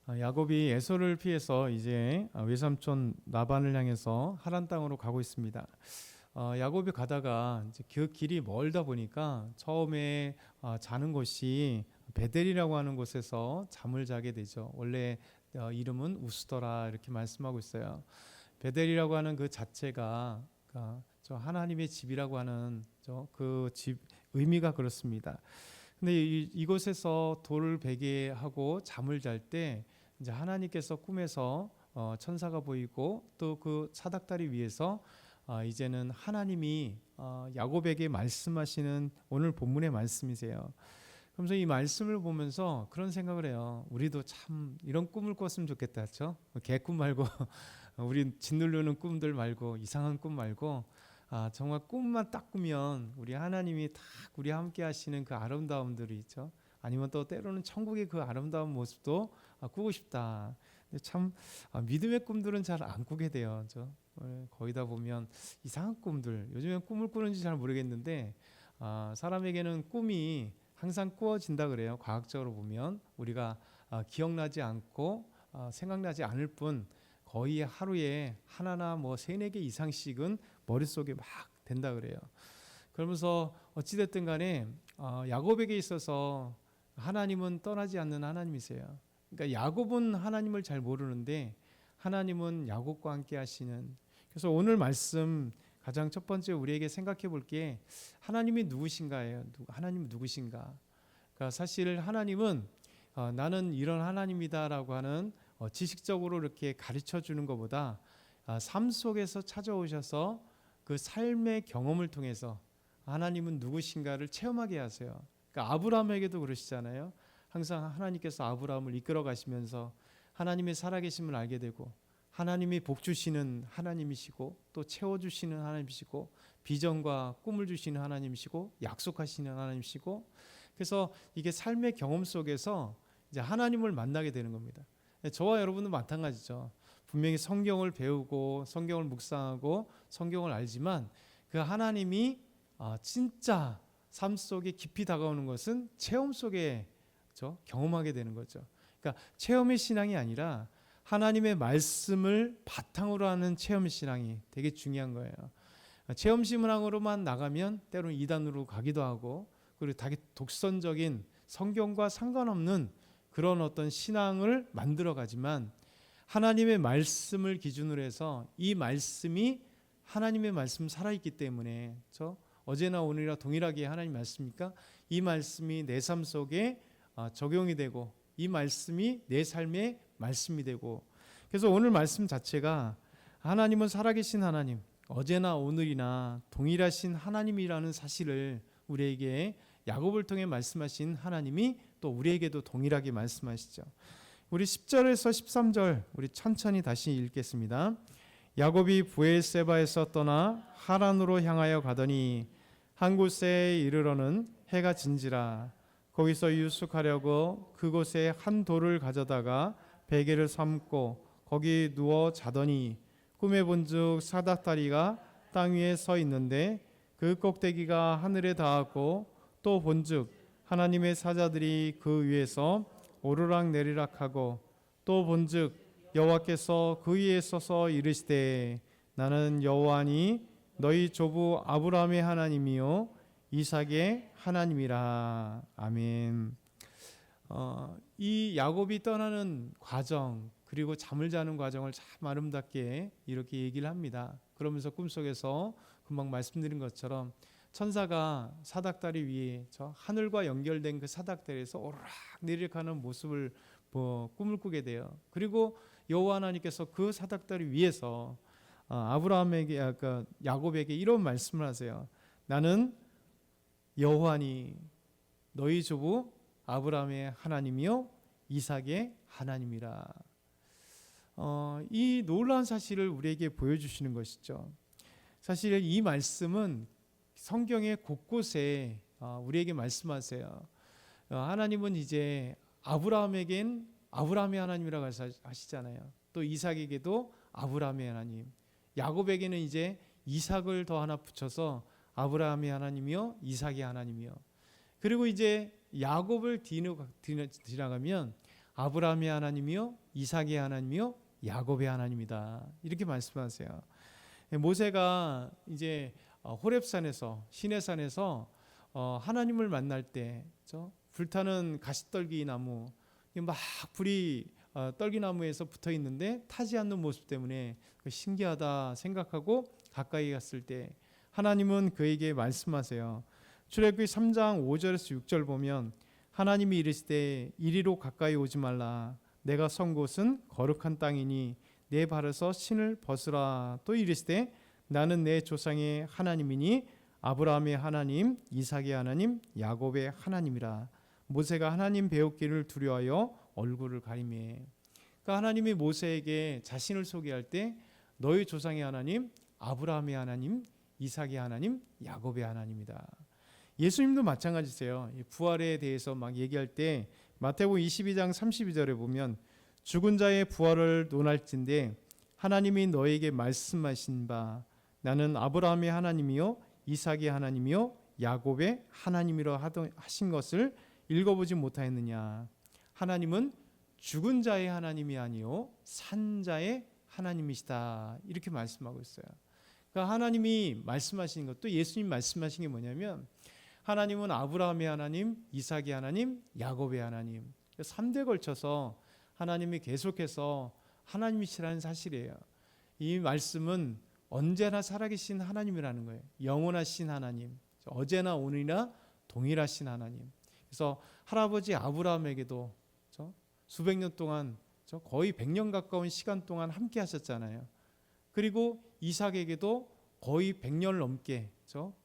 야곱이 에서를 피해서 이제 외삼촌 라반을 향해서 하란 땅으로 가고 있습니다. 야곱이 가다가 이제 그 길이 멀다 보니까 처음에 자는 곳이 베델이라고 하는 곳에서 잠을 자게 되죠. 원래 이름은 우스더라 이렇게 말씀하고 있어요. 베델이라고 하는 그 자체가 저 하나님의 집이라고 하는 그 집 의미가 그렇습니다. 근데 이곳에서 돌을 베게 하고 잠을 잘 때 이제 하나님께서 꿈에서 천사가 보이고 또 그 사닥다리 위에서 이제는 하나님이 야곱에게 말씀하시는 오늘 본문의 말씀이세요. 그러면서 이 말씀을 보면서 그런 생각을 해요. 우리도 참 이런 꿈을 꿨으면 좋겠다, 그렇죠? 개꿈 말고 우리 짓누르는 꿈들 말고 이상한 꿈 말고 정말 꿈만 딱 꾸면 우리 하나님이 딱 우리 함께 하시는 그 아름다움들이 있죠. 아니면 또 때로는 천국의 그 아름다운 모습도 꾸고 싶다. 근데 참 믿음의 꿈들은 잘 안 꾸게 돼요. 거의 다 보면 이상한 꿈들. 요즘엔 꿈을 꾸는지 잘 모르겠는데 사람에게는 꿈이 항상 꾸어진다 그래요. 과학적으로 보면 우리가 기억나지 않고 생각나지 않을 뿐 거의 하루에 하나나 뭐 3-4개 이상씩은 머릿속에 막 된다 그래요. 그러면서 어찌됐든 간에 야곱에게 있어서 하나님은 떠나지 않는 하나님이세요. 그러니까 야곱은 하나님을 잘 모르는데 하나님은 야곱과 함께 하시는. 그래서 오늘 말씀 가장 첫 번째 우리에게 생각해 볼 게 하나님이 누구신가예요. 하나님은 누구신가? 그러니까 사실 하나님은 나는 이런 하나님이다라고 하는 지식적으로 이렇게 가르쳐 주는 것보다 삶 속에서 찾아오셔서 그 삶의 경험을 통해서 하나님은 누구신가를 체험하게 하세요. 그러니까 아브라함에게도 그러시잖아요. 항상 하나님께서 아브라함을 이끌어 가시면서 하나님의 살아계심을 알게 되고 하나님이 복 주시는 하나님이시고 또 채워주시는 하나님이시고 비전과 꿈을 주시는 하나님이시고 약속하시는 하나님이시고 그래서 이게 삶의 경험 속에서 이제 하나님을 만나게 되는 겁니다. 저와 여러분도 마찬가지죠. 분명히 성경을 배우고 성경을 묵상하고 성경을 알지만 그 하나님이 진짜 삶 속에 깊이 다가오는 것은 체험 속에 경험하게 되는 거죠. 그러니까 체험의 신앙이 아니라 하나님의 말씀을 바탕으로 하는 체험 신앙이 되게 중요한 거예요. 체험 신앙으로만 나가면 때로는 이단으로 가기도 하고 그리고 되게 독선적인 성경과 상관없는 그런 어떤 신앙을 만들어 가지만 하나님의 말씀을 기준으로 해서 이 말씀이 하나님의 말씀 살아있기 때문에 어제나 오늘이나 동일하게 하나님 말씀입니까? 이 말씀이 내 삶 속에 적용이 되고 이 말씀이 내 삶의 말씀이 되고 그래서 오늘 말씀 자체가 하나님은 살아계신 하나님 어제나 오늘이나 동일하신 하나님이라는 사실을 우리에게 야곱을 통해 말씀하신 하나님이 또 우리에게도 동일하게 말씀하시죠. 우리 10절에서 13절 우리 천천히 다시 읽겠습니다. 야곱이 브엘세바에서 떠나 하란으로 향하여 가더니 한 곳에 이르러는 해가 진지라 거기서 유숙하려고 그곳에 한 돌을 가져다가 베개를 삼고 거기 누워 자더니 꿈에 본즉 사닥다리가 땅 위에 서 있는데 그 꼭대기가 하늘에 닿았고 또 본즉 하나님의 사자들이 그 위에서 오르락 내리락 하고 또 본즉 여호와께서 그 위에 서서 이르시되 나는 여호와니 너희 조부 아브라함의 하나님이요 이삭의 하나님이라. 아멘. 이 야곱이 떠나는 과정 그리고 잠을 자는 과정을 참 아름답게 이렇게 얘기를 합니다. 그러면서 꿈속에서 금방 말씀드린 것처럼 천사가 사닥다리 위에 하늘과 연결된 그 사닥다리에서 오르락 내리락 하는 모습을 꿈을 꾸게 돼요. 그리고 여호와 하나님께서 그 사닥다리 위에서 아브라함에게 야곱에게 이런 말씀을 하세요. 나는 여호와니 너희 조부 아브라함의 하나님이요 이삭의 하나님이라. 이 놀라운 사실을 우리에게 보여주시는 것이죠. 사실 이 말씀은 성경의 곳곳에 우리에게 말씀하세요. 하나님은 이제 아브라함에겐 아브라함의 하나님이라고 하시잖아요. 또 이삭에게도 아브라함의 하나님, 야곱에게는 이제 이삭을 더 하나 붙여서 아브라함의 하나님이요 이삭의 하나님이요. 그리고 이제 야곱을 지나가면 아브라함의 하나님이요, 이삭의 하나님이요, 야곱의 하나님이다. 이렇게 말씀하세요. 모세가 이제 호렙산에서 시내산에서 하나님을 만날 때 불타는 가시떨기 나무 막 불이 떨기나무에서 붙어 있는데 타지 않는 모습 때문에 신기하다 생각하고 가까이 갔을 때 하나님은 그에게 말씀하세요. 출애굽기 3장 5절에서 6절 보면 하나님이 이르시되 이리로 가까이 오지 말라. 내가 선 곳은 거룩한 땅이니 내 발에서 신을 벗으라. 또 이르시되 나는 내 조상의 하나님이니 아브라함의 하나님, 이삭의 하나님, 야곱의 하나님이라. 모세가 하나님 배웠기를 두려워하여 얼굴을 가리매. 그러니까 하나님이 모세에게 자신을 소개할 때 너희 조상의 하나님, 아브라함의 하나님, 이삭의 하나님, 야곱의 하나님이다. 예수님도 마찬가지세요. 부활에 대해서 막 얘기할 때 마태복음 22장 32절에 보면 죽은 자의 부활을 논할진대 하나님이 너에게 말씀하신 바 나는 아브라함의 하나님이요 이삭의 하나님이요 야곱의 하나님이라 하신 것을 읽어보지 못하였느냐. 하나님은 죽은 자의 하나님이 아니요 산 자의 하나님이시다. 이렇게 말씀하고 있어요. 그러니까 하나님이 말씀하시는 것도 예수님 말씀하신 게 뭐냐면 하나님은 아브라함의 하나님, 이삭의 하나님, 야곱의 하나님 3대 걸쳐서 하나님이 계속해서 하나님이시라는 사실이에요. 이 말씀은 언제나 살아계신 하나님이라는 거예요. 영원하신 하나님, 어제나 오늘이나 동일하신 하나님. 그래서 할아버지 아브라함에게도 수백 년 동안 거의 100년 가까운 시간 동안 함께 하셨잖아요. 그리고 이삭에게도 거의 100년을 넘게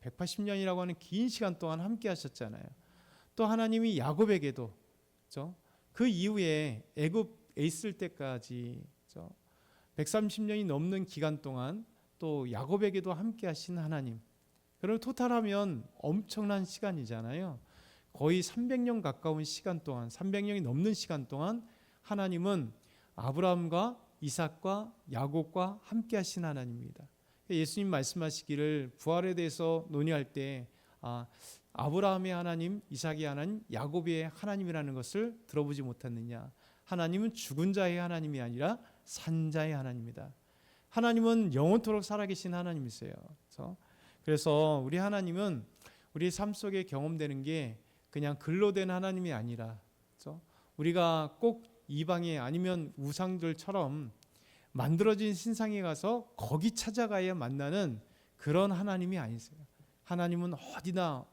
180년이라고 하는 긴 시간 동안 함께 하셨잖아요. 또 하나님이 야곱에게도 그 이후에 애굽에 있을 때까지 130년이 넘는 기간 동안 또 야곱에게도 함께 하신 하나님. 그럼 토탈하면 엄청난 시간이잖아요. 거의 300년 가까운 시간 동안 300년이 넘는 시간 동안 하나님은 아브라함과 이삭과 야곱과 함께 하신 하나님입니다. 예수님 말씀하시기를 부활에 대해서 논의할 때 아브라함의 하나님, 이삭의 하나님, 야곱의 하나님이라는 것을 들어보지 못했느냐. 하나님은 죽은 자의 하나님이 아니라 산 자의 하나님이다. 하나님은 영원토록 살아계신 하나님이세요. 그래서 우리 하나님은 우리 삶 속에 경험되는 게 그냥 글로 된 하나님이 아니라 우리가 꼭 이방에 아니면 우상들처럼 만들어진 신상에 가서 거기 찾아가야 만나는 그런 하나님이 아니세요. 하나님은 어디나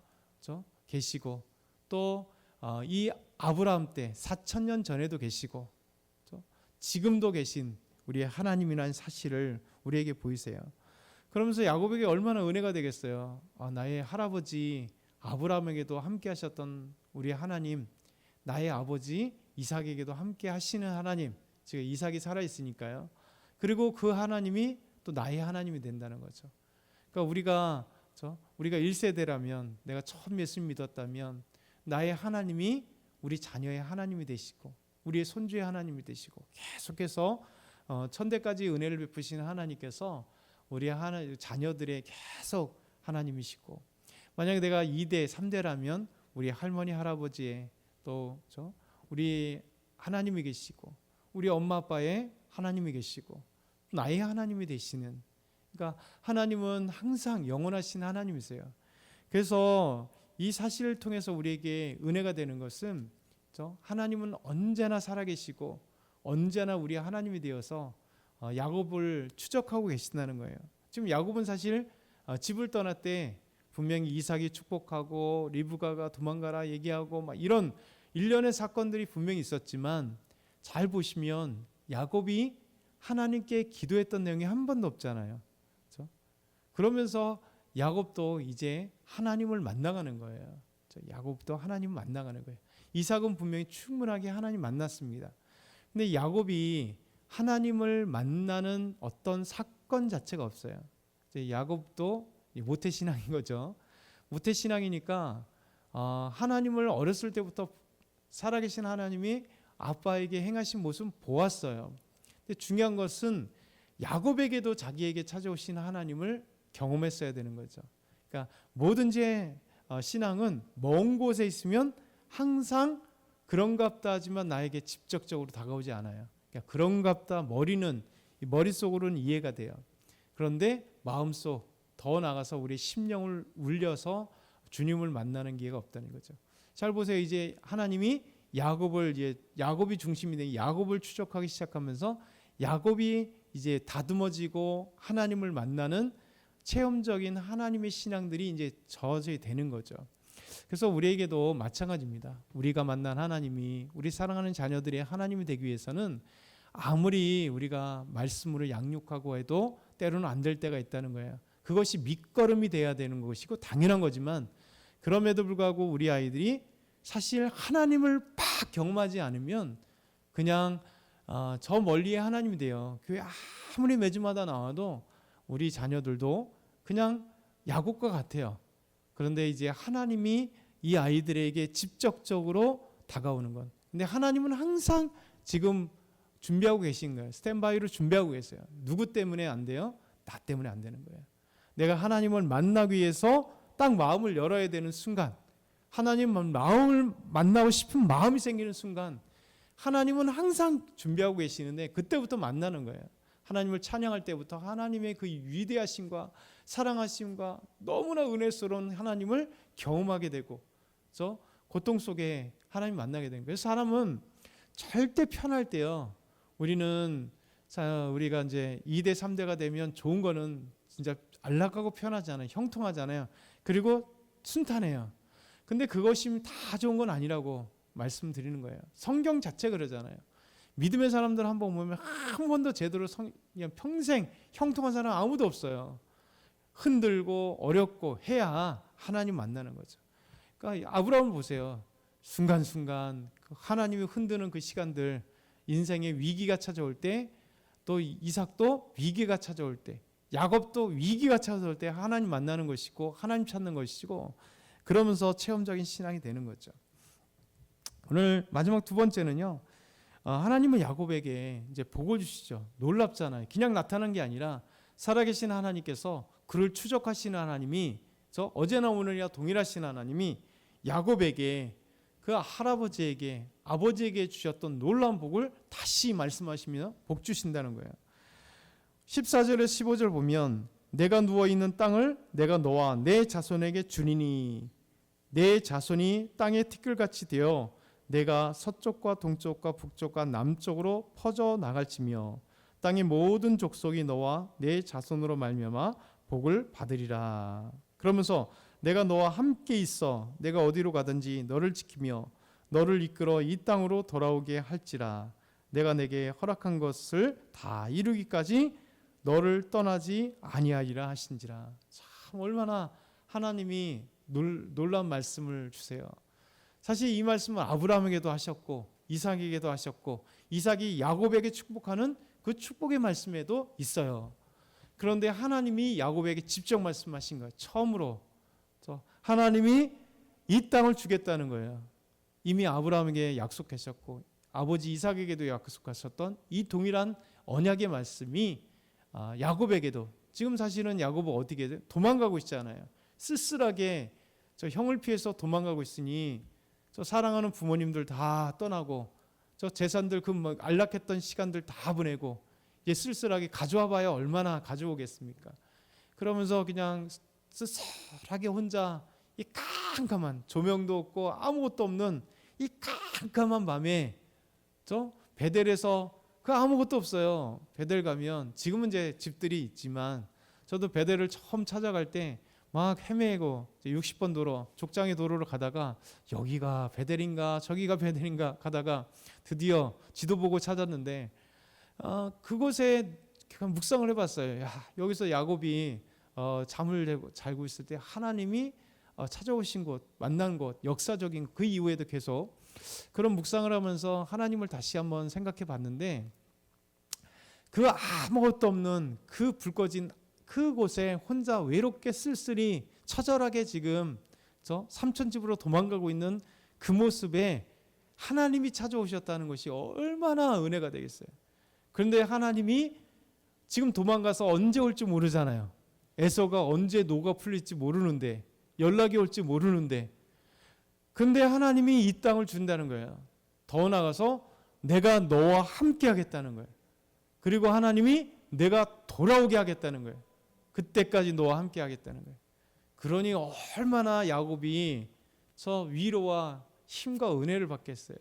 계시고 또 이 아브라함 때 4,000년 전에도 계시고 지금도 계신 우리의 하나님이라는 사실을 우리에게 보이세요. 그러면서 야곱에게 얼마나 은혜가 되겠어요. 나의 할아버지 아브라함에게도 함께 하셨던 우리 하나님, 나의 아버지 이삭에게도 함께 하시는 하나님, 지금 이삭이 살아있으니까요. 그리고 그 하나님이 또 나의 하나님이 된다는 거죠. 그러니까 우리가 1세대라면 내가 처음 예수님 믿었다면 나의 하나님이 우리 자녀의 하나님이 되시고 우리의 손주의 하나님이 되시고 계속해서 천대까지 은혜를 베푸시는 하나님께서 우리 자녀들의 계속 하나님이시고 만약에 내가 2대, 3대라면 우리 할머니, 할아버지의 또 우리 하나님이 계시고 우리 엄마, 아빠의 하나님이 계시고 나의 하나님이 되시는 그러니까 하나님은 항상 영원하신 하나님이세요. 그래서 이 사실을 통해서 우리에게 은혜가 되는 것은 하나님은 언제나 살아계시고 언제나 우리 하나님이 되어서 야곱을 추적하고 계신다는 거예요. 지금 야곱은 사실 집을 떠날 때 분명히 이삭이 축복하고 리브가가 도망가라 얘기하고 막 이런 일련의 사건들이 분명히 있었지만 잘 보시면 야곱이 하나님께 기도했던 내용이 한 번도 없잖아요. 그렇죠? 그러면서 야곱도 이제 하나님을 만나가는 거예요. 야곱도 하나님을 만나가는 거예요. 이삭은 분명히 충분하게 하나님 만났습니다. 근데 야곱이 하나님을 만나는 어떤 사건 자체가 없어요. 야곱도 모태신앙인 거죠. 모태신앙이니까 하나님을 어렸을 때부터 살아계신 하나님이 아빠에게 행하신 모습 보았어요. 근데 중요한 것은 야곱에게도 자기에게 찾아오신 하나님을 경험했어야 되는 거죠. 그러니까 뭐든지 신앙은 먼 곳에 있으면 항상 그런갑다 하지만 나에게 직접적으로 다가오지 않아요. 그러니까 그런갑다 머리는 머릿속으로는 이해가 돼요. 그런데 마음속 더 나가서 우리 심령을 울려서 주님을 만나는 기회가 없다는 거죠. 잘 보세요. 이제 하나님이 야곱이 중심이 된 야곱을 추적하기 시작하면서 야곱이 이제 다듬어지고 하나님을 만나는 체험적인 하나님의 신앙들이 이제 저절히 되는 거죠. 그래서 우리에게도 마찬가지입니다. 우리가 만난 하나님이 우리 사랑하는 자녀들의 하나님이 되기 위해서는 아무리 우리가 말씀으로 양육하고 해도 때로는 안 될 때가 있다는 거예요. 그것이 밑거름이 돼야 되는 것이고 당연한 거지만 그럼에도 불구하고 우리 아이들이 사실 하나님을 팍 경험하지 않으면 그냥 저 멀리에 하나님이 돼요. 교회 아무리 매주마다 나와도 우리 자녀들도 그냥 야곱과 같아요. 그런데 이제 하나님이 이 아이들에게 직접적으로 다가오는 건. 근데 하나님은 항상 지금 준비하고 계신 거예요. 스탠바이로 준비하고 계세요. 누구 때문에 안 돼요? 나 때문에 안 되는 거예요. 내가 하나님을 만나기 위해서 딱 마음을 열어야 되는 순간, 하나님 마음을 만나고 싶은 마음이 생기는 순간 하나님은 항상 준비하고 계시는데 그때부터 만나는 거예요. 하나님을 찬양할 때부터 하나님의 그 위대하심과 사랑하심과 너무나 은혜스러운 하나님을 경험하게 되고 그래서 고통 속에 하나님 만나게 되는 거예요. 그래서 사람은 절대 편할 때요. 우리가 이제 2대 3대가 되면 좋은 거는 진짜 안락하고 편하잖아요. 형통하잖아요. 그리고 순탄해요. 근데 그것이 다 좋은 건 아니라고 말씀드리는 거예요. 성경 자체 그러잖아요. 믿음의 사람들 한번 보면 한 번도 제대로 그냥 평생 형통한 사람 아무도 없어요. 흔들고 어렵고 해야 하나님 만나는 거죠. 그러니까 아브라함을 보세요. 순간순간 하나님이 흔드는 그 시간들, 인생에 위기가 찾아올 때, 또 이삭도 위기가 찾아올 때, 야곱도 위기가 찾아올 때 하나님 만나는 것이고 하나님 찾는 것이고 그러면서 체험적인 신앙이 되는 거죠. 오늘 마지막 두 번째는요. 하나님은 야곱에게 이제 복을 주시죠. 놀랍잖아요. 그냥 나타난 게 아니라 살아계신 하나님께서 그를 추적하시는 하나님이 어제나 오늘이나 동일하신 하나님이 야곱에게 그 할아버지에게 아버지에게 주셨던 놀라운 복을 다시 말씀하시며 복 주신다는 거예요. 14절에 15절 보면 내가 누워있는 땅을 내가 너와 내 자손에게 주리니 내 자손이 땅의 티끌같이 되어 내가 서쪽과 동쪽과 북쪽과 남쪽으로 퍼져 나갈지며 땅의 모든 족속이 너와 내 자손으로 말미암아 복을 받으리라. 그러면서 내가 너와 함께 있어 내가 어디로 가든지 너를 지키며 너를 이끌어 이 땅으로 돌아오게 할지라. 내가 내게 허락한 것을 다 이루기까지 너를 떠나지 아니하리라 하신지라. 참 얼마나 하나님이 놀라운 말씀을 주세요. 사실 이 말씀은 아브라함에게도 하셨고 이삭에게도 하셨고 이삭이 야곱에게 축복하는 그 축복의 말씀에도 있어요. 그런데 하나님이 야곱에게 직접 말씀하신 거예요. 처음으로 하나님이 이 땅을 주겠다는 거예요. 이미 아브라함에게 약속하셨고 아버지 이삭에게도 약속하셨던 이 동일한 언약의 말씀이 야곱에게도 지금 사실은 야곱은 어떻게 도망가고 있잖아요. 쓸쓸하게 저 형을 피해서 도망가고 있으니 저 사랑하는 부모님들 다 떠나고 저 재산들 그 안락했던 시간들 다 보내고 이제 쓸쓸하게 가져와봐야 얼마나 가져오겠습니까? 그러면서 그냥 쓸쓸하게 혼자 이 깜깜한 조명도 없고 아무것도 없는 이 깜깜한 밤에 저 베델에서 그 아무것도 없어요. 베델 가면 지금은 이제 집들이 있지만 저도 베델을 처음 찾아갈 때 막 헤매고 60번 도로 족장의 도로를 가다가 여기가 베델인가 저기가 베델인가 가다가 드디어 지도 보고 찾았는데 그곳에 묵상을 해봤어요. 여기서 야곱이 잠을 자고 있을 때 하나님이 찾아오신 곳, 만난 곳, 역사적인 그 이후에도 계속 그런 묵상을 하면서 하나님을 다시 한번 생각해 봤는데 그 아무것도 없는 그 불 꺼진 그곳에 혼자 외롭게 쓸쓸히 처절하게 지금 저 삼촌집으로 도망가고 있는 그 모습에 하나님이 찾아오셨다는 것이 얼마나 은혜가 되겠어요. 그런데 하나님이 지금 도망가서 언제 올지 모르잖아요. 에서가 언제 노가 풀릴지 모르는데 연락이 올지 모르는데 근데 하나님이 이 땅을 준다는 거예요. 더 나아가서 내가 너와 함께 하겠다는 거예요. 그리고 하나님이 내가 돌아오게 하겠다는 거예요. 그때까지 너와 함께 하겠다는 거예요. 그러니 얼마나 야곱이 저 위로와 힘과 은혜를 받겠어요.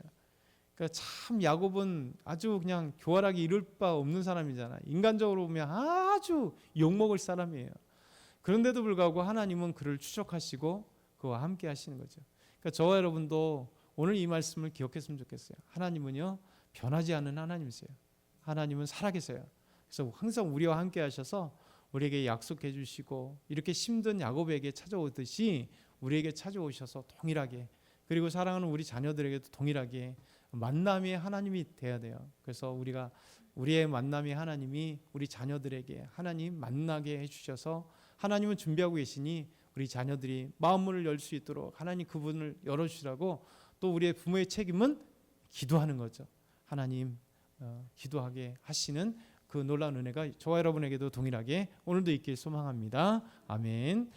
그러니까 참 야곱은 아주 그냥 교활하게 이룰 바 없는 사람이잖아요. 인간적으로 보면 아주 욕먹을 사람이에요. 그런데도 불구하고 하나님은 그를 추적하시고 그와 함께 하시는 거죠. 그러니까 저와 여러분도 오늘 이 말씀을 기억했으면 좋겠어요. 하나님은요 변하지 않는 하나님이세요. 하나님은 살아계세요. 그래서 항상 우리와 함께 하셔서 우리에게 약속해 주시고 이렇게 힘든 야곱에게 찾아오듯이 우리에게 찾아오셔서 동일하게, 그리고 사랑하는 우리 자녀들에게도 동일하게 만남의 하나님이 돼야 돼요. 그래서 우리가 우리의 만남의 하나님이 우리 자녀들에게 하나님 만나게 해주셔서 하나님은 준비하고 계시니 우리 자녀들이 마음문을 열 수 있도록 하나님 그분을 열어주시라고, 또 우리의 부모의 책임은 기도하는 거죠. 하나님 기도하게 하시는 그 놀라운 은혜가 저와 여러분에게도 동일하게 오늘도 있길 소망합니다. 아멘.